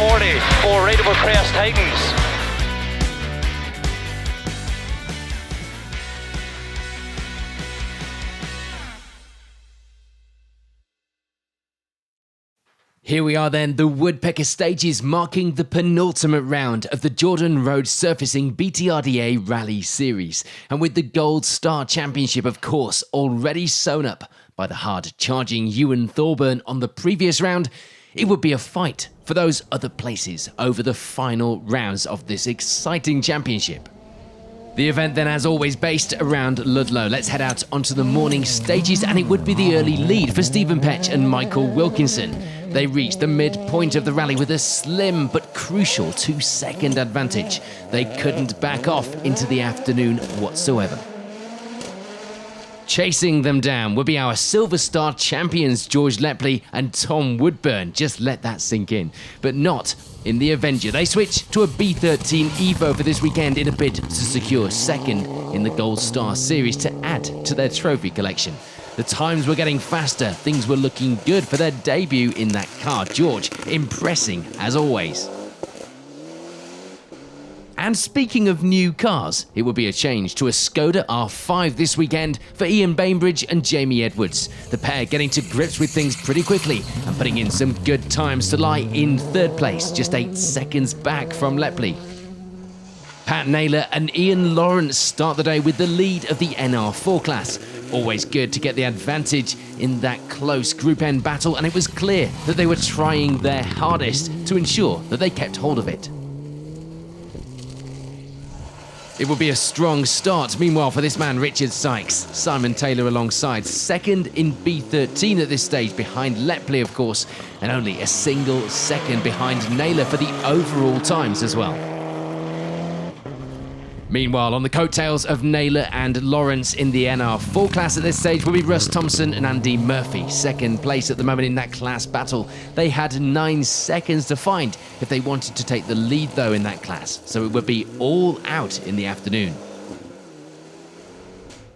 40 for Rateable Crest Titans. Here we are then, the Woodpecker stages marking the penultimate round of the Jordan Road Surfacing BTRDA Rally Series. And with the Gold Star Championship, of course, already sewn up by the hard-charging Ewan Thorburn on the previous round, it would be a fight for those other places over the final rounds of this exciting championship. The event then, as always, based around Ludlow. Let's head out onto the morning stages, and it would be the early lead for Stephen Petch and Michael Wilkinson. They reached the midpoint of the rally with a slim but crucial 2-second advantage. They couldn't back off into the afternoon whatsoever. Chasing them down would be our Silver Star champions George Lepley and Tom Woodburn. Just let that sink in. But not in the Avenger. They switched to a B13 Evo for this weekend in a bid to secure second in the Gold Star Series to add to their trophy collection. The times were getting faster, things were looking good for their debut in that car. George impressing as always. And speaking of new cars, it will be a change to a Skoda R5 this weekend for Ian Bainbridge and Jamie Edwards. The pair getting to grips with things pretty quickly and putting in some good times to lie in third place, just 8 seconds back from Lepley. Pat Naylor and Ian Lawrence start the day with the lead of the NR4 class. Always good to get the advantage in that close Group N battle, and it was clear that they were trying their hardest to ensure that they kept hold of it. It will be a strong start, meanwhile, for this man, Richard Sykes. Simon Taylor alongside, second in B13 at this stage, behind Lepley, of course, and only a single second behind Naylor for the overall times as well. Meanwhile, on the coattails of Naylor and Lawrence in the NR4 class at this stage will be Russ Thompson and Andy Murphy. Second place at the moment in that class battle. They had 9 seconds to find if they wanted to take the lead, though, in that class. So it would be all out in the afternoon.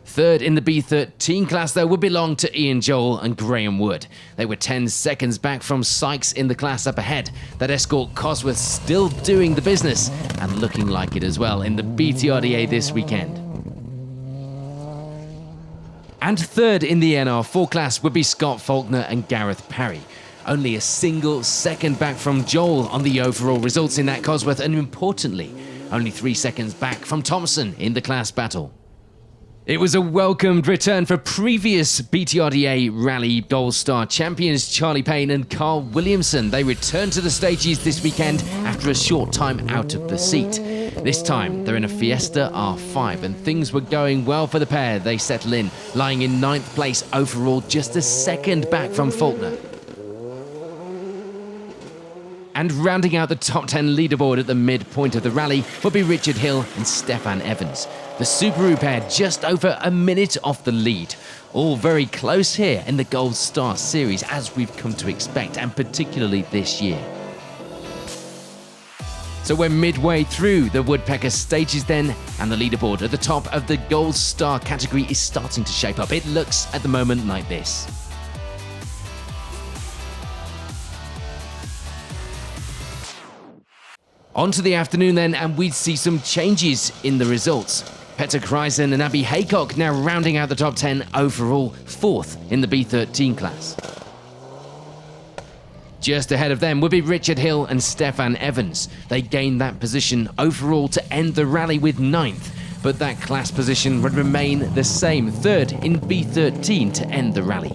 Third in the B13 class, though, would belong to Ian Joel and Graham Wood. They were 10 seconds back from Sykes in the class up ahead. That Escort Cosworth still doing the business and looking like it as well in the BTRDA this weekend. And third in the NR4 class would be Scott Faulkner and Gareth Parry. Only a single second back from Joel on the overall results in that Cosworth, and importantly, only 3 seconds back from Thompson in the class battle. It was a welcomed return for previous BTRDA Rally Gold Star champions Charlie Payne and Carl Williamson. They returned to the stages this weekend after a short time out of the seat. This time, they're in a Fiesta R5, and things were going well for the pair. They settle in, lying in 9th place overall, just a second back from Faulkner. And rounding out the top 10 leaderboard at the midpoint of the rally will be Richard Hill and Stefan Evans. The Subaru pair just over a minute off the lead. All very close here in the Gold Star Series, as we've come to expect, and particularly this year. So we're midway through the Woodpecker stages then, and the leaderboard at the top of the Gold Star category is starting to shape up. It looks at the moment like this. On to the afternoon then, and we'd see some changes in the results. Petter Kreisen and Abby Haycock now rounding out the top 10 overall, 4th in the B13 class. Just ahead of them would be Richard Hill and Stefan Evans. They gained that position overall to end the rally with 9th, but that class position would remain the same, 3rd in B13 to end the rally.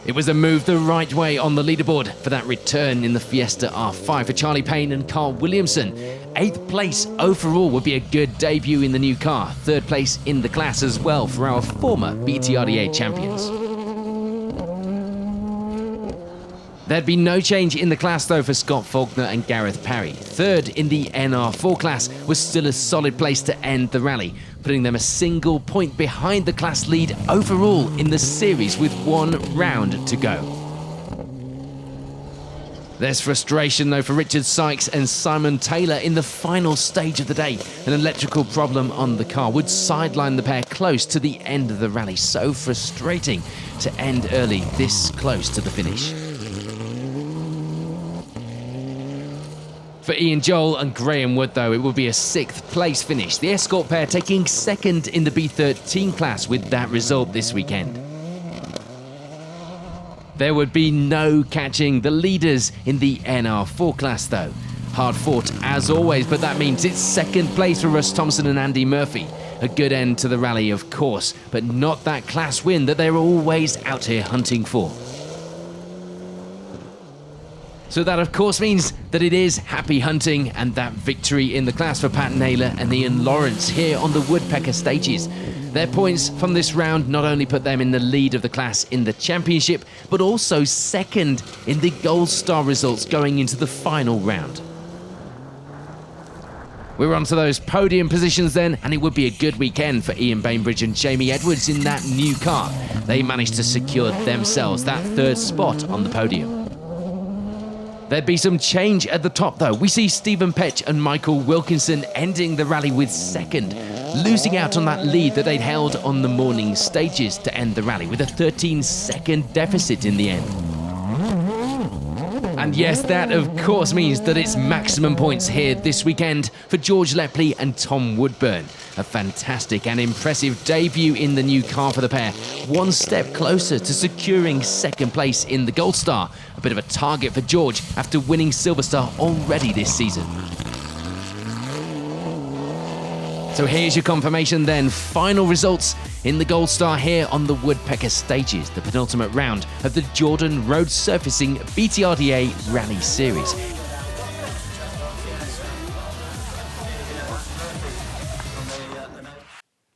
It was a move the right way on the leaderboard for that return in the Fiesta R5 for Charlie Payne and Carl Williamson. 8th place overall would be a good debut in the new car. 3rd place in the class as well for our former BTRDA champions. There'd be no change in the class though for Scott Faulkner and Gareth Parry. 3rd in the NR4 class was still a solid place to end the rally, putting them a single point behind the class lead overall in the series with 1 round to go. There's frustration though for Richard Sykes and Simon Taylor in the final stage of the day. An electrical problem on the car would sideline the pair close to the end of the rally. So frustrating to end early this close to the finish. For Ian Joel and Graham Wood, though, it will be a 6th place finish. The Escort pair taking 2nd in the B13 class with that result this weekend. There would be no catching the leaders in the NR4 class, though. Hard fought as always, but that means it's 2nd place for Russ Thompson and Andy Murphy. A good end to the rally, of course, but not that class win that they're always out here hunting for. So that, of course, means that it is happy hunting and that victory in the class for Pat Naylor and Ian Lawrence here on the Woodpecker stages. Their points from this round not only put them in the lead of the class in the championship, but also 2nd in the Gold Star results going into the final round. We're on to those podium positions then, and it would be a good weekend for Ian Bainbridge and Jamie Edwards in that new car. They managed to secure themselves that 3rd spot on the podium. There'd be some change at the top, though. We see Stephen Petch and Michael Wilkinson ending the rally with 2nd, losing out on that lead that they'd held on the morning stages to end the rally with a 13-second deficit in the end. And yes, that of course means that it's maximum points here this weekend for George Lepley and Tom Woodburn. A fantastic and impressive debut in the new car for the pair. One step closer to securing 2nd place in the Gold Star. A bit of a target for George after winning Silver Star already this season. So here's your confirmation then. Final results in the Gold Star here on the Woodpecker stages, the penultimate round of the Jordan Road Surfacing BTRDA Rally Series.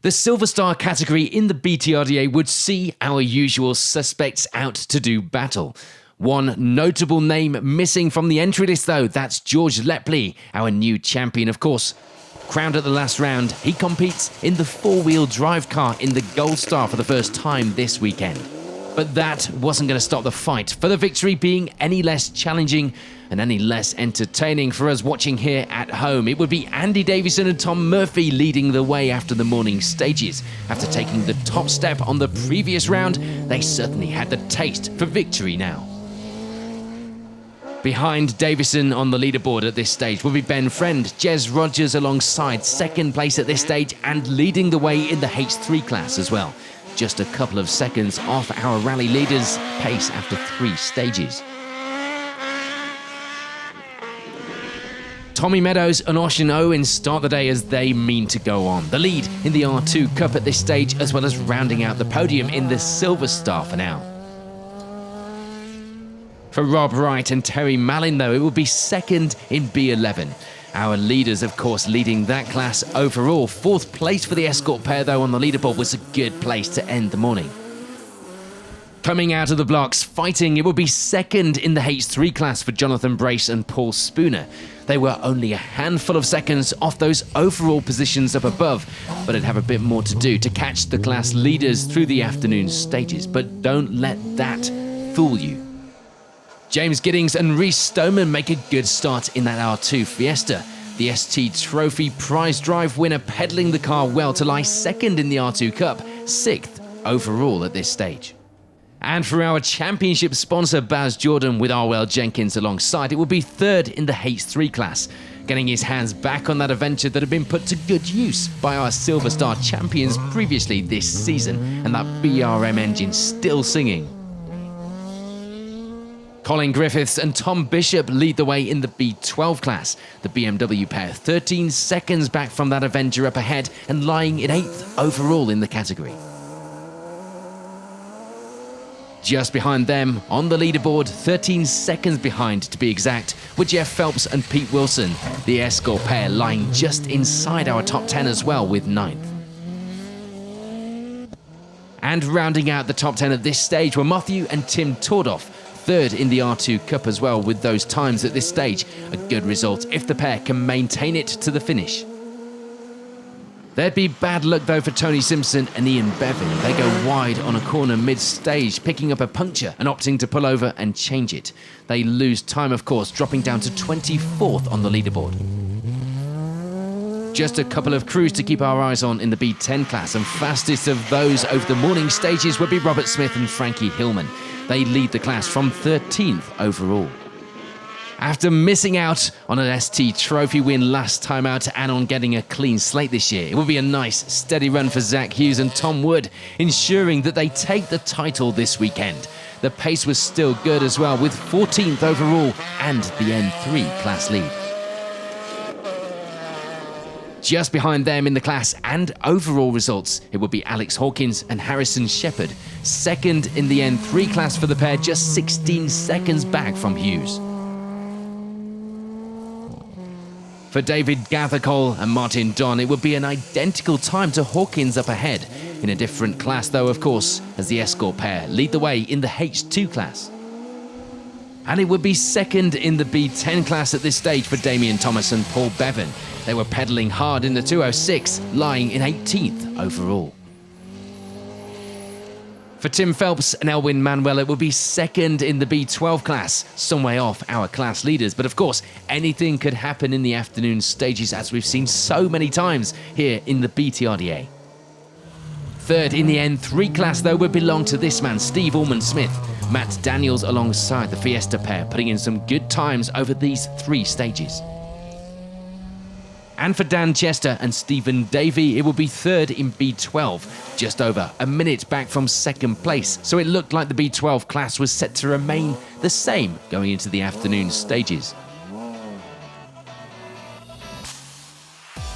The Silver Star category in the BTRDA would see our usual suspects out to do battle. One notable name missing from the entry list, though, that's George Lepley, our new champion, of course. Crowned at the last round, he competes in the 4-wheel drive car in the Gold Star for the first time this weekend. But that wasn't going to stop the fight for the victory being any less challenging and any less entertaining for us watching here at home. It would be Andy Davison and Tom Murphy leading the way after the morning stages. After taking the top step on the previous round, they certainly had the taste for victory now. Behind Davison on the leaderboard at this stage will be Ben Friend, Jez Rogers alongside 2nd place at this stage and leading the way in the H3 class as well. Just a couple of seconds off our rally leaders' pace after 3 stages. Tommy Meadows and Ocean Owen start the day as they mean to go on. The lead in the R2 Cup at this stage, as well as rounding out the podium in the Silver Star for now. For Rob Wright and Terry Mallin, though, it will be 2nd in B11. Our leaders, of course, leading that class overall. 4th place for the Escort pair, though, on the leaderboard was a good place to end the morning. Coming out of the blocks, fighting, it will be 2nd in the H3 class for Jonathan Brace and Paul Spooner. They were only a handful of seconds off those overall positions up above, but it'd have a bit more to do to catch the class leaders through the afternoon stages. But don't let that fool you. James Giddings and Reece Stoneman make a good start in that R2 Fiesta. The ST Trophy prize drive winner pedaling the car well to lie 2nd in the R2 Cup, 6th overall at this stage. And for our championship sponsor Baz Jordan with Arwell Jenkins alongside, it will be 3rd in the H3 class, getting his hands back on that adventure that had been put to good use by our Silver Star champions previously this season, and that BRM engine still singing. Colin Griffiths and Tom Bishop lead the way in the B12 class. The BMW pair 13 seconds back from that Avenger up ahead and lying in 8th overall in the category. Just behind them, on the leaderboard, 13 seconds behind to be exact, were Jeff Phelps and Pete Wilson. The Escort pair lying just inside our top 10 as well with 9th. And rounding out the top 10 at this stage were Matthew and Tim Tordoff, 3rd in the R2 Cup as well with those times at this stage. A good result if the pair can maintain it to the finish. There'd be bad luck though for Tony Simpson and Ian Bevan. They go wide on a corner mid-stage, picking up a puncture and opting to pull over and change it. They lose time, of course, dropping down to 24th on the leaderboard. Just a couple of crews to keep our eyes on in the B10 class, and fastest of those over the morning stages would be Robert Smith and Frankie Hillman. They lead the class from 13th overall. After missing out on an ST Trophy win last time out and on getting a clean slate this year, it will be a nice, steady run for Zach Hughes and Tom Wood, ensuring that they take the title this weekend. The pace was still good as well, with 14th overall and the N3 class lead. Just behind them in the class and overall results, it would be Alex Hawkins and Harrison Shepherd, second in the N3 class for the pair, just 16 seconds back from Hughes. For David Gathercole and Martin Don, it would be an identical time to Hawkins up ahead. In a different class though, of course, as the Escort pair lead the way in the H2 class. And it would be second in the B10 class at this stage for Damian Thomas and Paul Bevan. They were pedalling hard in the 206, lying in 18th overall. For Tim Phelps and Elwin Manuel, it will be second in the B12 class, some way off our class leaders. But of course, anything could happen in the afternoon stages, as we've seen so many times here in the BTRDA. Third in the N3 class, though, would belong to this man, Steve Allman-Smith. Matt Daniels alongside the Fiesta pair, putting in some good times over these 3 stages. And for Dan Chester and Stephen Davey, it will be third in B12, just over a minute back from second place. So it looked like the B12 class was set to remain the same going into the afternoon stages.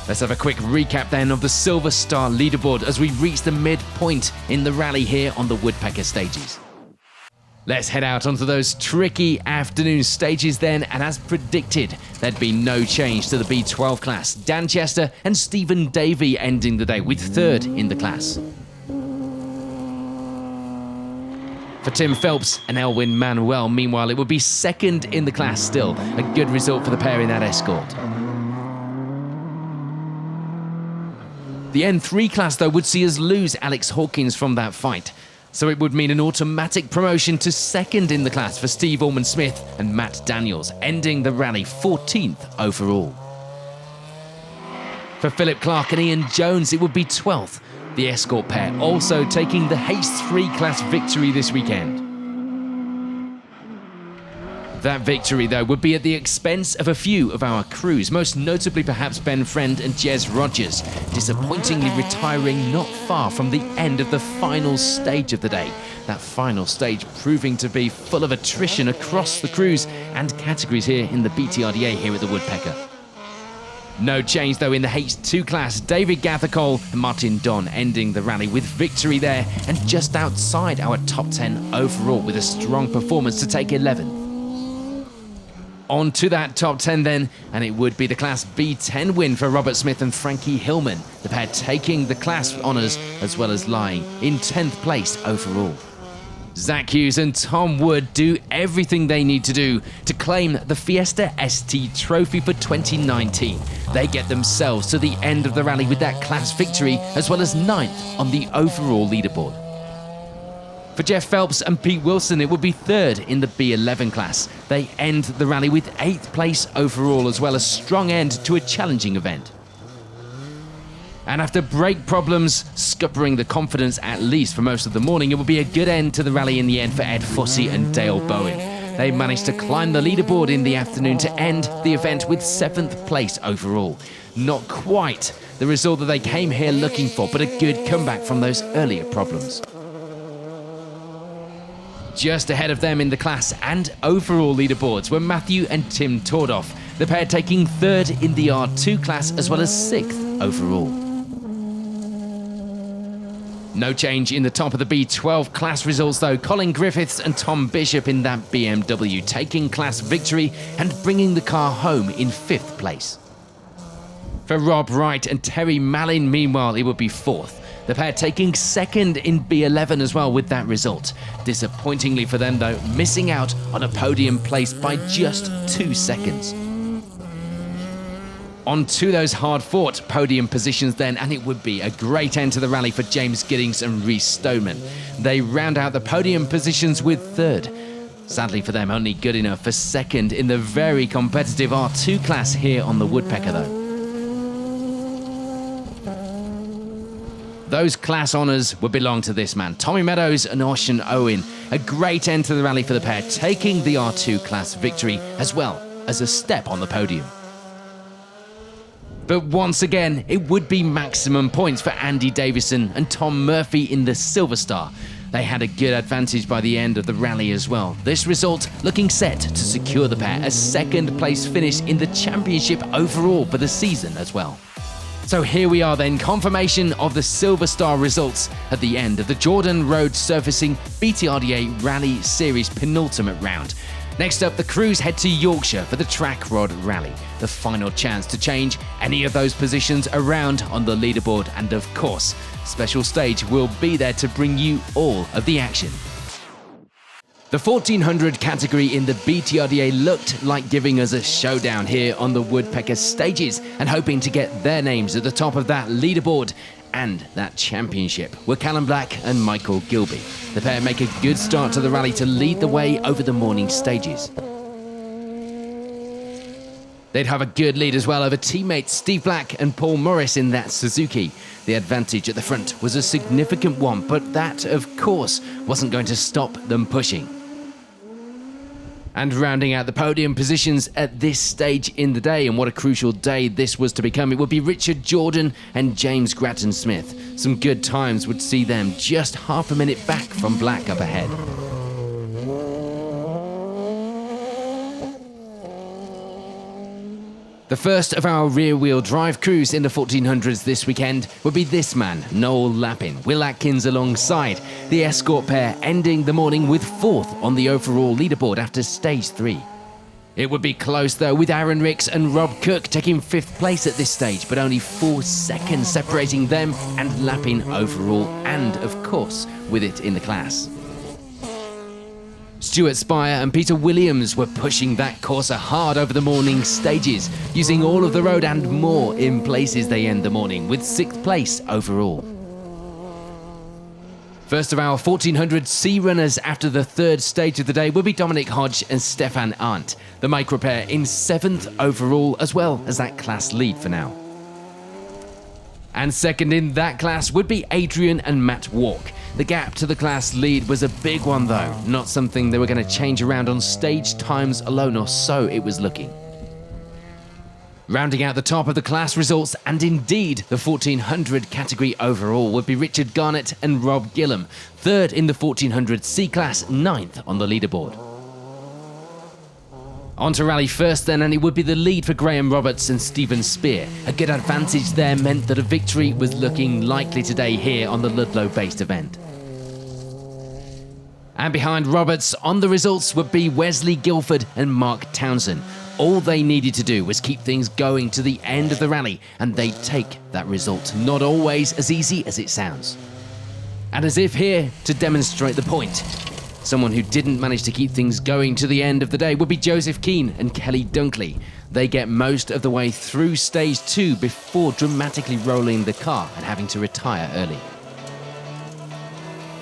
Let's have a quick recap then of the Silver Star leaderboard as we reach the midpoint in the rally here on the Woodpecker stages. Let's head out onto those tricky afternoon stages then, and as predicted, there'd be no change to the B12 class. Dan Chester and Stephen Davey ending the day with third in the class. For Tim Phelps and Elwin Manuel, meanwhile, it would be second in the class still. A good result for the pair in that Escort. The N3 class, though, would see us lose Alex Hawkins from that fight. So it would mean an automatic promotion to second in the class for Steve Allman-Smith and Matt Daniels, ending the rally 14th overall. For Philip Clark and Ian Jones, it would be 12th. The Escort pair also taking the H3 class victory this weekend. That victory, though, would be at the expense of a few of our crews, most notably perhaps Ben Friend and Jez Rogers, disappointingly retiring not far from the end of the final stage of the day. That final stage proving to be full of attrition across the crews and categories here in the BTRDA here at the Woodpecker. No change, though, in the H2 class. David Gathercole and Martin Don ending the rally with victory there and just outside our top 10 overall with a strong performance to take 11th. On to that top 10 then, and it would be the Class B10 win for Robert Smith and Frankie Hillman, the pair taking the class honours as well as lying in 10th place overall. Zach Hughes and Tom Wood do everything they need to do to claim the Fiesta ST Trophy for 2019. They get themselves to the end of the rally with that class victory as well as 9th on the overall leaderboard. For Jeff Phelps and Pete Wilson, it would be third in the B11 class. They end the rally with 8th place overall, as well as strong end to a challenging event. And after brake problems scuppering the confidence at least for most of the morning, it would be a good end to the rally in the end for Ed Fussy and Dale Bowen. They managed to climb the leaderboard in the afternoon to end the event with 7th place overall. Not quite the result that they came here looking for, but a good comeback from those earlier problems. Just ahead of them in the class and overall leaderboards were Matthew and Tim Tordoff, the pair taking third in the R2 class as well as 6th overall. No change in the top of the B12 class results though. Colin Griffiths and Tom Bishop in that BMW taking class victory and bringing the car home in 5th place. For Rob Wright and Terry Mallin, meanwhile, it would be 4th. The pair taking 2nd in B11 as well with that result. Disappointingly for them though, missing out on a podium place by just 2 seconds. On to those hard-fought podium positions then, and it would be a great end to the rally for James Giddings and Rhys Stoneman. They round out the podium positions with 3rd. Sadly for them, only good enough for 2nd in the very competitive R2 class here on the Woodpecker though. Those class honours would belong to this man, Tommy Meadows and Ocean Owen. A great end to the rally for the pair, taking the R2 class victory as well as a step on the podium. But once again, it would be maximum points for Andy Davison and Tom Murphy in the Silver Star. They had a good advantage by the end of the rally as well. This result looking set to secure the pair a second place finish in the championship overall for the season as well. So here we are then, confirmation of the Silver Star results at the end of the Jordan Road Surfacing BTRDA Rally Series penultimate round. Next up, the crews head to Yorkshire for the Track Rod Rally, the final chance to change any of those positions around on the leaderboard, and of course, Special Stage will be there to bring you all of the action. The 1400 category in the BTRDA looked like giving us a showdown here on the Woodpecker stages, and hoping to get their names at the top of that leaderboard and that championship were Callum Black and Michael Gilby. The pair make a good start to the rally to lead the way over the morning stages. They'd have a good lead as well over teammates Steve Black and Paul Morris in that Suzuki. The advantage at the front was a significant one, but that, of course, wasn't going to stop them pushing. And rounding out the podium positions at this stage in the day, and what a crucial day this was to become, it would be Richard Jordan and James Grattan-Smith. Some good times would see them just half a minute back from Black up ahead. The first of our rear-wheel drive crews in the 1400s this weekend would be this man, Noel Lappin, Will Atkins alongside. The Escort pair ending the morning with 4th on the overall leaderboard after stage 3. It would be close though, with Aaron Ricks and Rob Cook taking 5th place at this stage, but only 4 seconds separating them and Lappin overall, and of course with it in the class. Stuart Spire and Peter Williams were pushing that Corsa hard over the morning stages, using all of the road and more in places they end the morning, with 6th place overall. First of our 1400 C runners after the 3rd stage of the day will be Dominic Hodge and Stefan Arndt, the micro pair in 7th overall, as well as that class lead for now. And second in that class would be Adrian and Matt Walk. The gap to the class lead was a big one though, not something they were going to change around on stage times alone, or so it was looking. Rounding out the top of the class results, and indeed the 1400 category overall, would be Richard Garnett and Rob Gillam, 3rd in the 1400 C class, 9th on the leaderboard. On to rally first then, and it would be the lead for Graham Roberts and Stephen Spear. A good advantage there meant that a victory was looking likely today here on the Ludlow-based event. And behind Roberts on the results would be Wesley Guilford and Mark Townsend. All they needed to do was keep things going to the end of the rally, and they'd take that result. Not always as easy as it sounds. And as if here to demonstrate the point, someone who didn't manage to keep things going to the end of the day would be Joseph Keane and Kelly Dunkley. They get most of the way through stage 2 before dramatically rolling the car and having to retire early.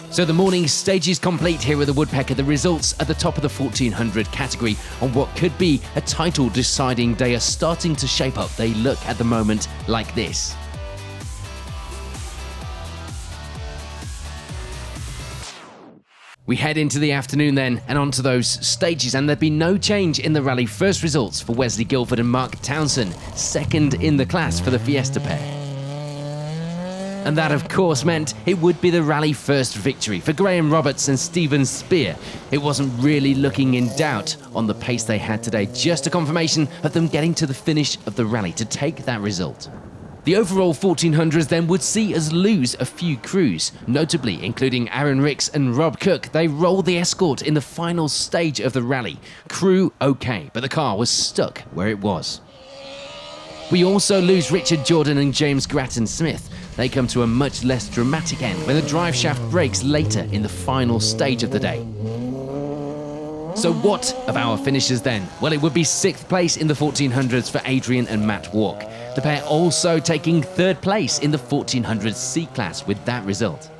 So the morning stage is complete here at the Woodpecker. The results at the top of the 1400 category on what could be a title deciding day are starting to shape up. They look at the moment like this. We head into the afternoon then and onto those stages, and there'd be no change in the rally first results for Wesley Guilford and Mark Townsend, 2nd in the class for the Fiesta pair. And that of course meant it would be the rally first victory for Graham Roberts and Stephen Spear. It wasn't really looking in doubt on the pace they had today, just a confirmation of them getting to the finish of the rally to take that result. The overall 1400s then would see us lose a few crews, notably including Aaron Ricks and Rob Cook. They rolled the Escort in the final stage of the rally. Crew okay, but the car was stuck where it was. We also lose Richard Jordan and James Grattan-Smith. They come to a much less dramatic end when the drive shaft breaks later in the final stage of the day. So what of our finishers then? Well, it would be 6th place in the 1400s for Adrian and Matt Walk. The pair also taking 3rd place in the 1400 C class with that result.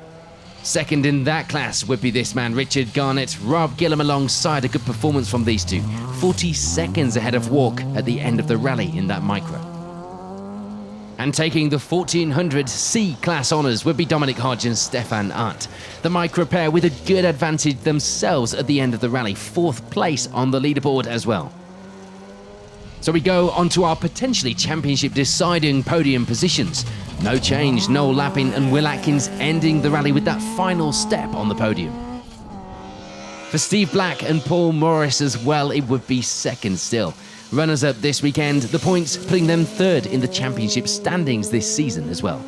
2nd in that class would be this man, Richard Garnett, Rob Gillam alongside. A good performance from these two. 40 seconds ahead of Walk at the end of the rally in that micro. And taking the 1400 C class honours would be Dominic Hodge and Stefan Arndt. The micro pair with a good advantage themselves at the end of the rally, 4th place on the leaderboard as well. So we go on to our potentially championship deciding podium positions. No change, Noel Lappin and Will Atkins ending the rally with that final step on the podium. For Steve Black and Paul Morris as well, it would be second still. Runners-up this weekend, the points putting them third in the championship standings this season as well.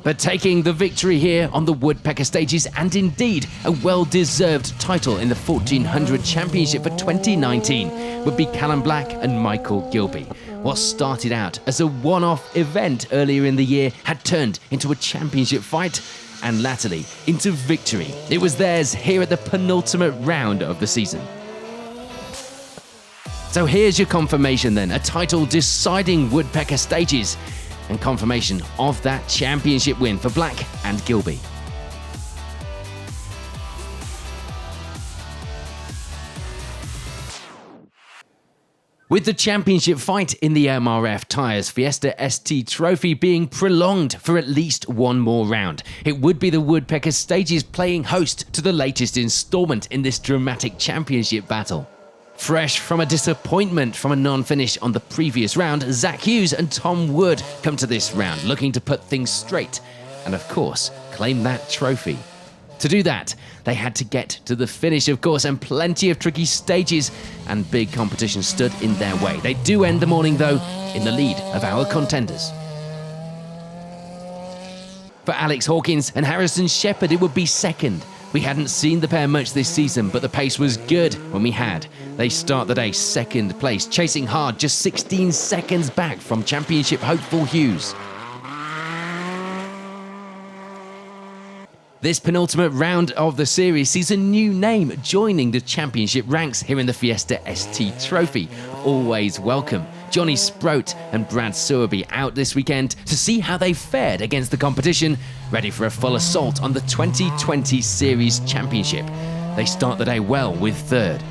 But taking the victory here on the Woodpecker Stages, and indeed a well-deserved title in the 1400 Championship for 2019, would be Callum Black and Michael Gilby. What started out as a one-off event earlier in the year had turned into a championship fight, and latterly into victory. It was theirs here at the penultimate round of the season. So here's your confirmation then, a title deciding Woodpecker Stages, and confirmation of that championship win for Black and Gilby. With the championship fight in the MRF Tyres Fiesta ST Trophy being prolonged for at least one more round, it would be the Woodpecker Stages playing host to the latest instalment in this dramatic championship battle. Fresh from a disappointment from a non-finish on the previous round, Zach Hughes and Tom Wood come to this round looking to put things straight and, of course, claim that trophy. To do that, they had to get to the finish, of course, and plenty of tricky stages and big competition stood in their way. They do end the morning, though, in the lead of our contenders. For Alex Hawkins and Harrison Shepherd, it would be second. We hadn't seen the pair much this season, but the pace was good when we had. They start the day second place, chasing hard, just 16 seconds back from championship hopeful Hughes. This penultimate round of the series sees a new name joining the championship ranks here in the Fiesta ST Trophy. Always welcome. Johnny Sproat and Brad Sewerby out this weekend to see how they fared against the competition, ready for a full assault on the 2020 Series Championship. They start the day well with third.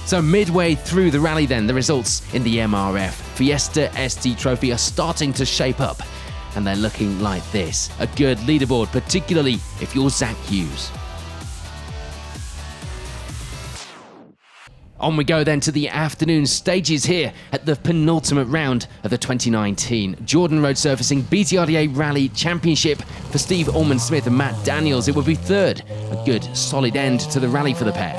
So midway through the rally then, the results in the MRF Fiesta ST Trophy are starting to shape up. And they're looking like this. A good leaderboard, particularly if you're Zach Hughes. On we go then to the afternoon stages here at the penultimate round of the 2019 Jordan Road Surfacing BTRDA Rally Championship. For Steve Allman-Smith and Matt Daniels, it would be third. A good, solid end to the rally for the pair.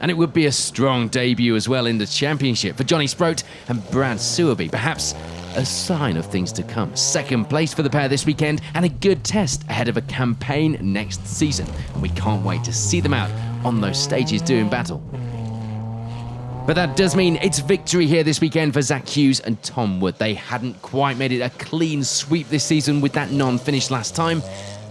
And it would be a strong debut as well in the championship for Johnny Sproat and Brad Sewerby. Perhaps a sign of things to come. Second place for the pair this weekend and a good test ahead of a campaign next season. And we can't wait to see them out on those stages doing battle. But that does mean it's victory here this weekend for Zach Hughes and Tom Wood. They hadn't quite made it a clean sweep this season with that non-finish last time.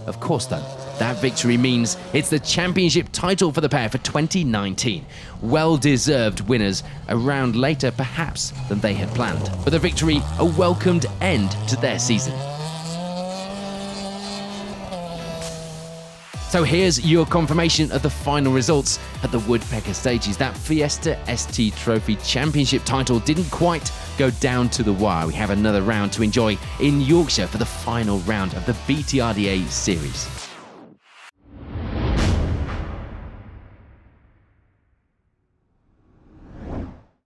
Of course though, that victory means it's the championship title for the pair for 2019. Well-deserved winners a round later perhaps than they had planned. But the victory, a welcomed end to their season. So here's your confirmation of the final results at the Woodpecker Stages. That Fiesta ST Trophy Championship title didn't quite go down to the wire. We have another round to enjoy in Yorkshire for the final round of the BTRDA series.